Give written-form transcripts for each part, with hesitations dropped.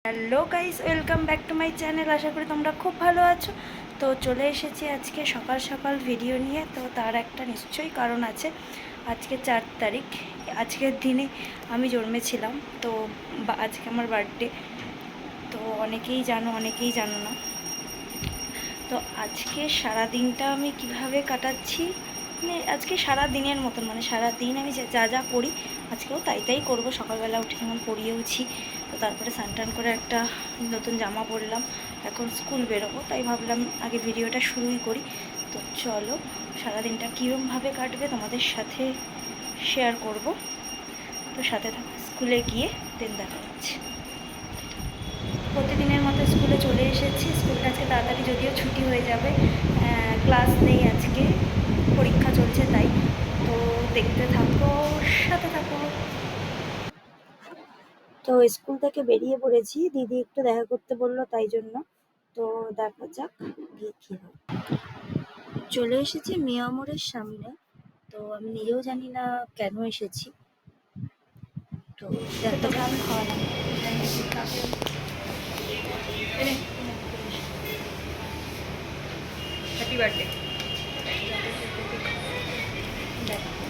Hello guys, welcome back to my channel. আশা করি তোমরা খুব ভালো আছো। তো চলে এসেছি আজকে সকাল সকাল ভিডিও নিয়ে। তো তার একটা নিশ্চয়ই কারণ আছে। আজকে 4 তারিখ, আজকের দিনে আমি জন্মেছিলাম। তো আজকে আমার বার্থডে। তো অনেকেই জানো, অনেকেই জানো না। তো আজকে সারা দিনটা আমি কিভাবে কাটাচ্ছি, মানে আজকে সারা দিনের মতন, মানে সারা দিন আমি যা যা করি আজকেও তাই করব। সকালবেলা উঠে যেমন পরিয়েওছি, তো তারপরে স্নান করে একটা নতুন জামা পরলাম। এখন স্কুল বেরোবো, তাই ভাবলাম আগে ভিডিওটা শুরুই করি। তো চলো, সারাদিনটা কীরকমভাবে কাটবে তোমাদের সাথে শেয়ার করব। তো সাথে থাকো, স্কুলে গিয়ে দেন দেখা হচ্ছে। প্রতিদিনের মতো স্কুলে চলে এসেছি। স্কুলটা আজকে তাড়াতাড়ি, যদিও ছুটি হয়ে যাবে, ক্লাস নেই আজকে, পরীক্ষা চলছে তাই। তো দেখতে থাকো, সাথে থাকো। তো স্কুল থেকে বেরিয়ে পড়েছি, দিদি একটু দেখা করতে বললো তাই জন্য। তো দেখা যাক গিয়ে কী হয়। চলে এসেছি মিয়া মোড়ের সামনে। তো আমি নিজেও জানি না কেন এসেছি। তো দেখা যাক। Happy birthday.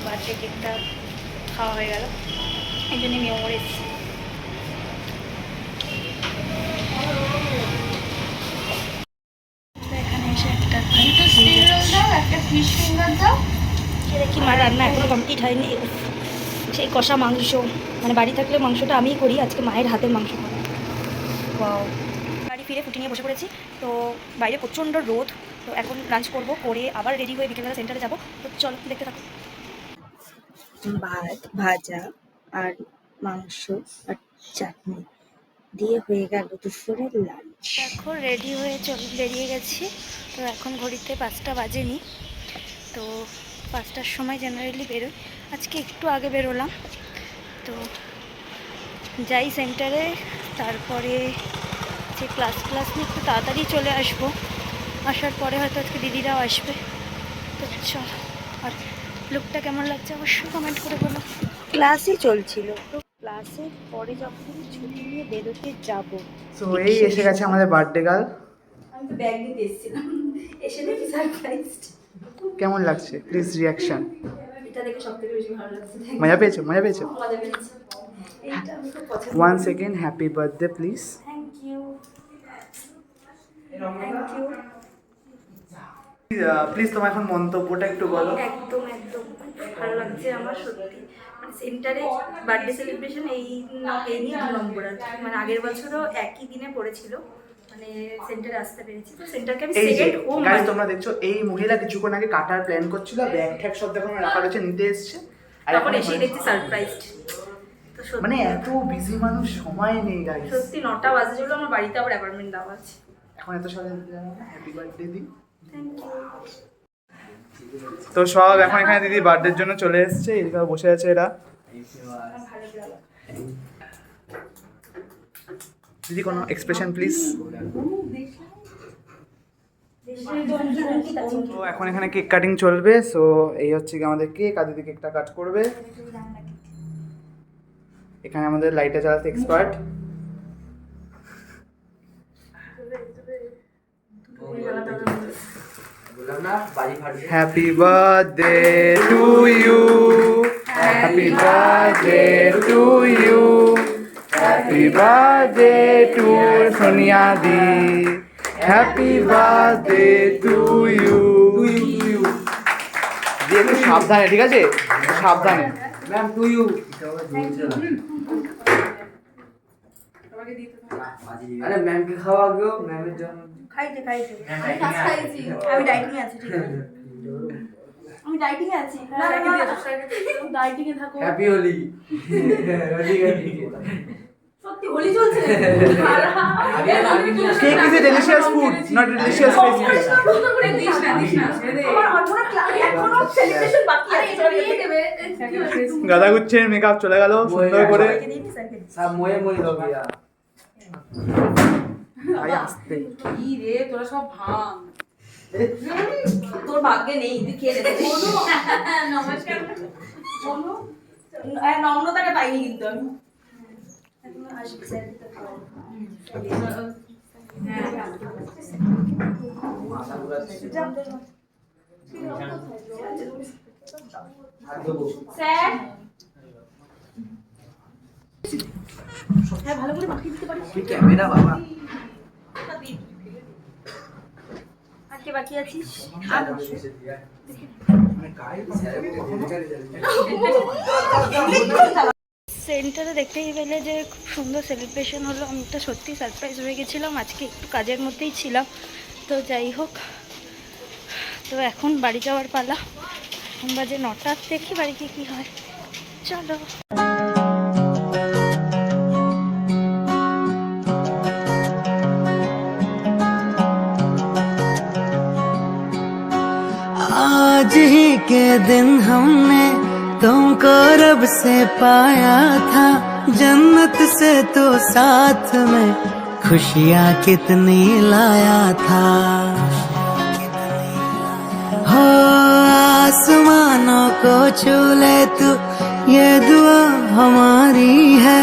বার্থডে কেকটা খাওয়া হয়ে গেল, এই জন্য মিয়া মোড়ে এসেছি। দেখি মার রান্না এখনো কমপ্লিট হয়নি। সেই কষা মাংস, মানে বাড়ি থাকলে মাংসটা আমিই করি, আজকে মায়ের হাতের মাংস করি। বাড়ি ফিরে ফুটি নিয়ে বসে পড়েছি। তো বাইরে প্রচণ্ড রোদ। তো এখন লাঞ্চ করবো, করে আবার রেডি হয়ে বিকেলবেলা সেন্টারে যাবো। তো চলো দেখতে থাকো। ভাত, ভাজা আর মাংস আর চাটনি দিয়ে হয়ে গেল দুপুরের লাঞ্চ। এখন রেডি হয়ে বেরিয়ে গেছি। তো এখন ঘড়িতে 5টা বাজেনি। তো 5টার সময় জেনারেলি বেরোই, আজকে একটু আগে বেরোলাম। তো যাই সেন্টারে, তারপরে যে ক্লাস নিয়ে একটু তাড়াতাড়ি চলে আসবো। আসার পরে হয়তো আজকে দিদিরাও আসবে। তো চল, আর লুকটা কেমন লাগছে অবশ্যই কমেন্ট করে বলো। ক্লাসই চলছিল, তো ক্লাসের পরে যখন ছুটি নিয়ে বেরোতে যাব, তো এই এসে গেছে আমাদের বার্থডে গার্ল। আমি তো ব্যাগ নিতে এসেছিলাম, এসে দেখি সারপ্রাইজড। কেমন লাগছে প্লিজ রিয়াকশন? এটা দেখে সবথেকে বেশি ভালো লাগছে। মজা পেয়েছো? মজা পেয়েছো? মজা পেয়েছি, এইটা আমি খুব পছন্দ ওয়ান করি। Second, happy birthday please. Thank you, thank you. Please তোমার এখন মন্তব্যটা একটু বলো। একদম একদম খুব ভালো লাগছে আমার, সত্যি। মানে সেন্টারে বার্থডে সেলিব্রেশন এই নিয়ে 2 নম্বর আর কি। মানে আগের বছরও একই দিনে পড়েছিল, মানে সেন্টারে আসতে পেরেছি। তো সেন্টারকে আমি এই যে সেকেন্ড হোম গাইস, মানি। তোমরা দেখছো এই মহিলা কিছুক্ষণ আগে কাটার প্ল্যান করছিল, ব্যাগ ঠ্যাগ সব দেখো রাখা রয়েছে, নিতে এসছে। আর তখন এখন এসেই দেখছি সারপ্রাইজড। তো সত্যি মানে এত বিজি মানুষ, সময় নেই গাইস। সত্যি 9টা বাজে চলো, আমার বাড়িতে আবার অ্যাপার্টমেন্ট দেওয়া আছে। এখন এত সকালে হ্যাপি বার্থডে দিন। Thank you. তো সব এখন এখানে দিদি বার্থডের জন্য চলে এসছে, এদিকে বসে আছে এরা। দিদি কোনো এক্সপ্রেশন প্লিজ। তো এখন এখানে কেক কাটিং চলবে। সো এই হচ্ছে কি আমাদের কেক, আর দিদি কেকটা কাট করবে। এখানে আমাদের লাইটটা জ্বালাতে expert. Happy birthday to you, happy birthday to you, happy birthday to Sonia di, happy birthday to you. দিয়ে একটু সাবধানে, ঠিক আছে? সাবধানে। Ma'am to you. আরে ম্যামকে খাওয়া গো, ম্যামের জন্য খাইতে আমি ডাইটিং আছি, ঠিক আছে? আমি ডাইটিং আছি। ডাইটিং এ থাকো। হ্যাপি হোলি। হোলি সত্যি হোলি চলছে। Cake is a delicious food, not a delicious recipe. গাদা গুচ্ছের মেকআপ চলে গেল সুন্দর করে। সব ময়ে ময়ে লগিয়া ভাই আসতে কি রে তোরা সব ভাঙ। তোর ভাগ্যে নেই, তুই খেয়ে নেবে। নমস্কার। নম্রতাটা পাইনি কিন্তু আমি। ক্যামেরা বাবা আজকে বাকি আছিস সেন্টারে দেখতেই পেলে যে খুব সুন্দর সেলিব্রেশন হলো। আমি তো সত্যি সারপ্রাইজ হয়ে গেছিলাম, আজকে একটু কাজের মধ্যেই ছিলাম। তো যাই হোক, তো এখন বাড়ি যাওয়ার পালা। এখন বাজে 9টা, দেখি বাড়িতে কি হয়। চলো। आज ही के दिन हमने तुमको रब से पाया था, जन्नत से तो साथ में खुशियाँ कितनी लाया था। हो आसमानों को छू ले तू, ये दुआ हमारी है।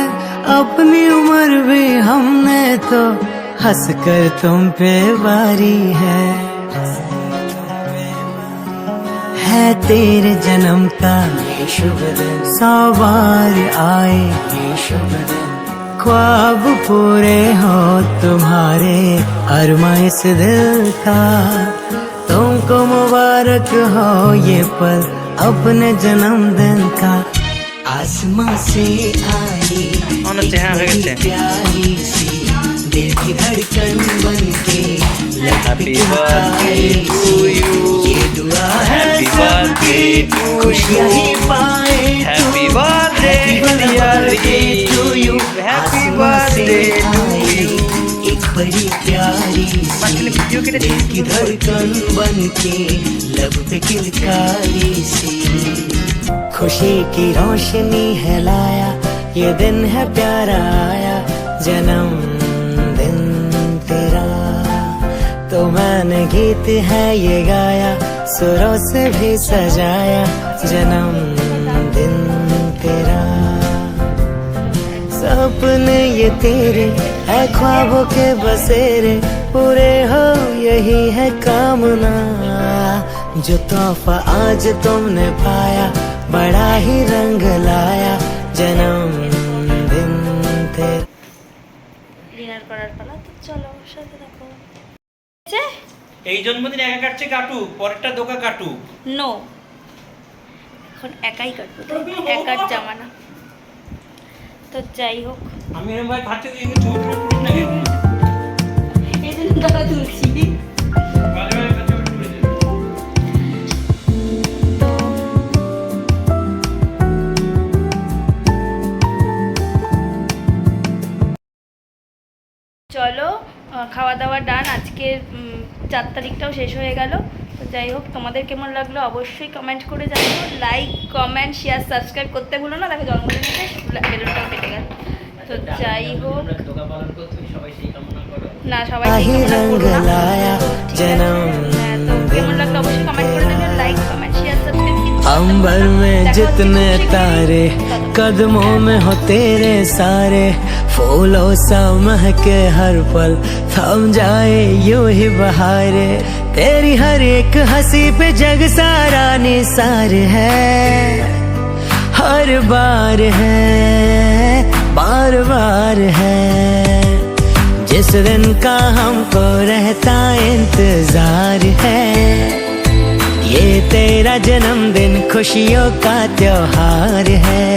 अपनी उम्र भी हमने तो हंस कर तुम पे वारी है तेरे जन्म का ये शुभ दिन, 100 बार आए ये शुभ दिन, ख्वाब पूरे हो तुम्हारे अरमा इस दिल का। तुमको मुबारक हो ये पल अपने जन्मदिन का। आसमां से आई एक प्यारी सी दिल की धड़कन बन के हैप्पी बर्थडे टू यू। ये दुआ है खुशियाँ ही पाए। Happy birthday to you, happy birthday to you. एक बड़ी प्यारी सी दिल की धड़कन बन के लब पे किलकारी सी, खुशी की रोशनी है लाया, ये दिन है प्यारा आया, जन्मदिन तेरा। तो मैंने गीत है ये गाया, सुरों से भी सजाया, जन्मदिन तेरा। सपने ये तेरे है ख्वाबों के बसेरे, पूरे हो यही है कामना। जो तोहफा आज तुमने पाया बड़ा ही रंग लाया, जन्मदिन तेरा। ডিনার করার পালা, তো চলো সাথে দেখো। এই জন্মদিন একা কাটছে কাটু, পরেরটা দোকা কাটু। নো, এখন একাই কাটবো, একার জামানা। তো যাই হোক, আমি এরকম ভাই খাচ্ছে দিয়ে ছবি তুলিস না কেন? এই জন্য টাকা তুলছি। ভালো ভালো ছবি তুলে দে। চলো, খাওয়া দাওয়া ডান। আজকে 4 তারিখটাও শেষ হয়ে গেল। তো যাই হোক, তোমাদের কেমন লাগলো অবশ্যই কমেন্ট করে জানিও। লাইক, কমেন্ট, শেয়ার, সাবস্ক্রাইব করতে ভুলো না। দেখো জন্মদিনে বেলুনটাও কেটে গেল। তো যাই হোক, দোকা পালন করতে সবাই সেই কামনা করো। না সবাই সেই কামনা করো না। হ্যাঁ, তো কেমন লাগলো অবশ্যই কমেন্ট করে জানিও। Like, comment, share, subscribe. अंबर में जितने तारे, कदमों में हो तेरे सारे, फूलों सा महके हर पल, थम जाए यूं ही बहारे। तेरी हर एक हंसी पे जग सारा निसार है, हर बार है, बार बार है। जिस दिन का हमको रहता इंतजार है, ये तेरा जन्मदिन खुशियों का त्योहार है।